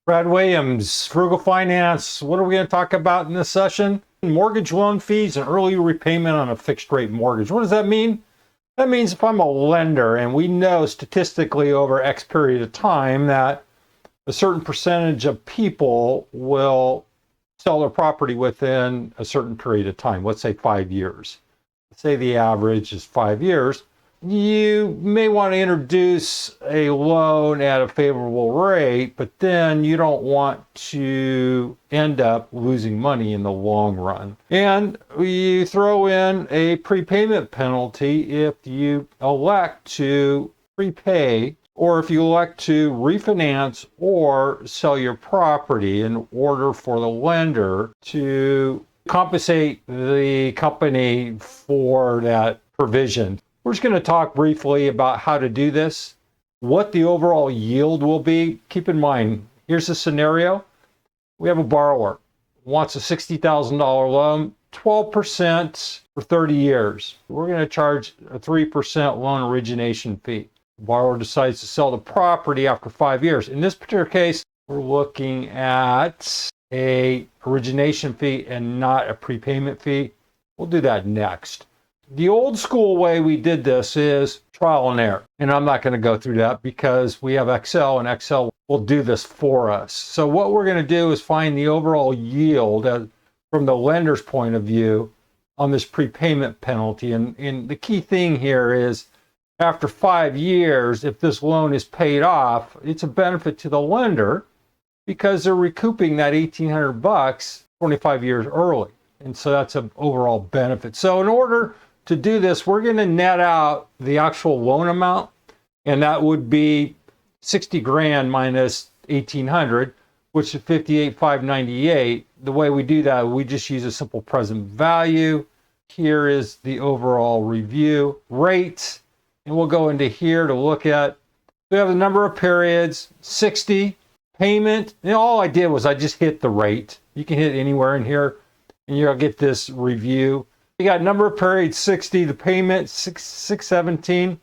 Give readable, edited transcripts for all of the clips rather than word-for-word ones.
Brad Williams, Frugal Finance. What are we going to talk about in this session? Mortgage loan fees and early repayment on a fixed rate mortgage. What does that mean? That means if I'm a lender and we know statistically over X period of time that a certain percentage of people will sell their property within a certain period of time, let's say 5 years. Let's say the average is 5 years. You may want to introduce a loan at a favorable rate, but then you don't want to end up losing money in the long run. And you throw in a prepayment penalty if you elect to prepay, or if you elect to refinance or sell your property in order for the lender to compensate the company for that provision. We're just going to talk briefly about how to do this, what the overall yield will be. Keep in mind, here's a scenario. We have a borrower who wants a $60,000 loan, 12% for 30 years. We're going to charge a 3% loan origination fee. The borrower decides to sell the property after 5 years. In this particular case, we're looking at a origination fee and not a prepayment fee. We'll do that next. The old school way we did this is trial and error. And I'm not going to go through that because we have Excel and Excel will do this for us. So what we're going to do is find the overall yield from the lender's point of view on this prepayment penalty. And the key thing here is after 5 years, if this loan is paid off, it's a benefit to the lender because they're recouping that $1,800 25 years early. And so that's an overall benefit. So in order to do this, we're going to net out the actual loan amount, and that would be 60 grand minus 1,800, which is 58,598. The way we do that, we just use a simple present value. Here is the overall review rate, and we'll go into here to look at. We have the number of periods, 60, payment. And all I did was I just hit the rate. You can hit anywhere in here, and you'll get this review. You got number of periods 60, the payment 617.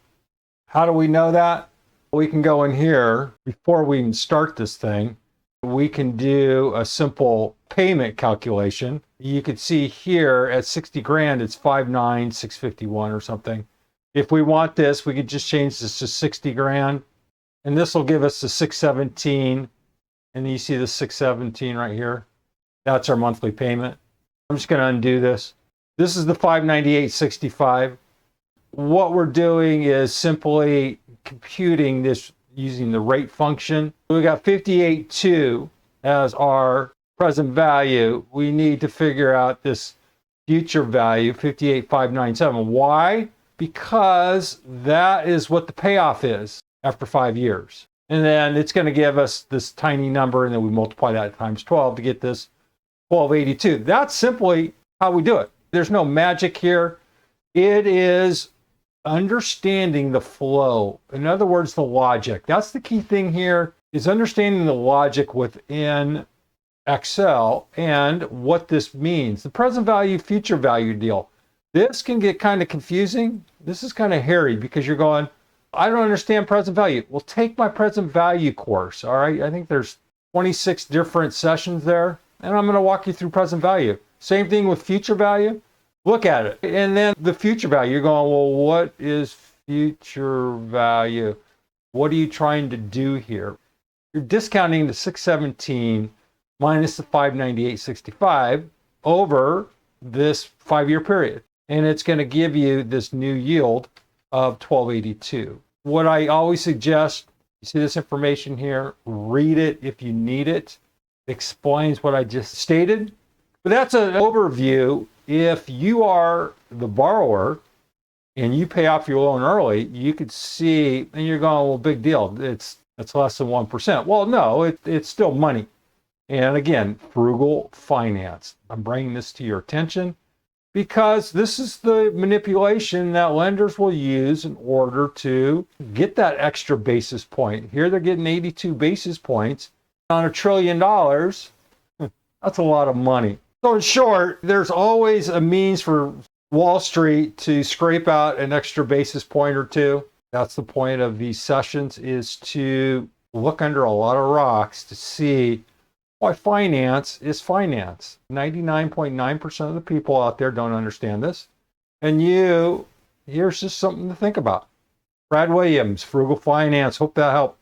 How do we know that? We can go in here before we even start this thing. We can do a simple payment calculation. You can see here at 60 grand, it's 5,9,651 or something. If we want this, we could just change this to 60 grand, and this will give us the 617. And you see the 617 right here. That's our monthly payment. I'm just going to undo this. This is the 598.65. What we're doing is simply computing this using the rate function. We got 58.2 as our present value. We need to figure out this future value, 58,597. Why? Because that is what the payoff is after 5 years. And then it's going to give us this tiny number, and then we multiply that times 12 to get this 1282. That's simply how we do it. There's no magic here. It is understanding the flow. In other words, the logic. That's the key thing here, is understanding the logic within Excel and what this means. The present value, future value deal. This can get kind of confusing. This is kind of hairy because you're going, I don't understand present value. Well, take my present value course, all right? I think there's 26 different sessions there, and I'm going to walk you through present value. Same thing with future value. Look at it. And then the future value, you're going, well, what is future value? What are you trying to do here? You're discounting the 617 minus the 598.65 over this 5-year period. And it's going to give you this new yield of 1282. What I always suggest, you see this information here, read it if you need it. It explains what I just stated. But that's an overview. If you are the borrower and you pay off your loan early, you could see, and you're going, well, big deal. That's less than 1%. Well, no, it's still money. And again, frugal finance. I'm bringing this to your attention because this is the manipulation that lenders will use in order to get that extra basis point. Here they're getting 82 basis points on $1 trillion. That's a lot of money. So in short, there's always a means for Wall Street to scrape out an extra basis point or two. That's the point of these sessions, is to look under a lot of rocks to see why finance is finance. 99.9% of the people out there don't understand this. And here's just something to think about. Brad Williams, Frugal Finance. Hope that helped.